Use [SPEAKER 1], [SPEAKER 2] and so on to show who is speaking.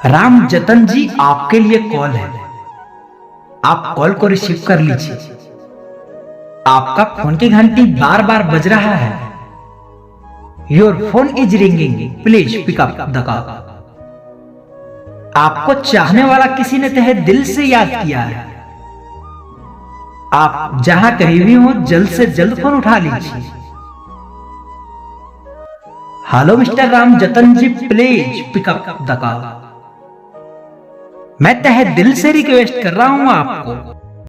[SPEAKER 1] राम जतन जी, आपके लिए कॉल है। आप कॉल को रिसीव कर लीजिए। आपका फोन की घंटी बार बार बज रहा है। Your phone is ringing, please pick up the call. आपको चाहने वाला किसी ने तहे दिल से याद किया है। आप जहां कहीं भी हो, जल्द से जल्द फोन उठा लीजिए। Hello mister Ram Jatan ji, please pick up the call. मैं तहे दिल से रिक्वेस्ट कर रहा हूं आपको,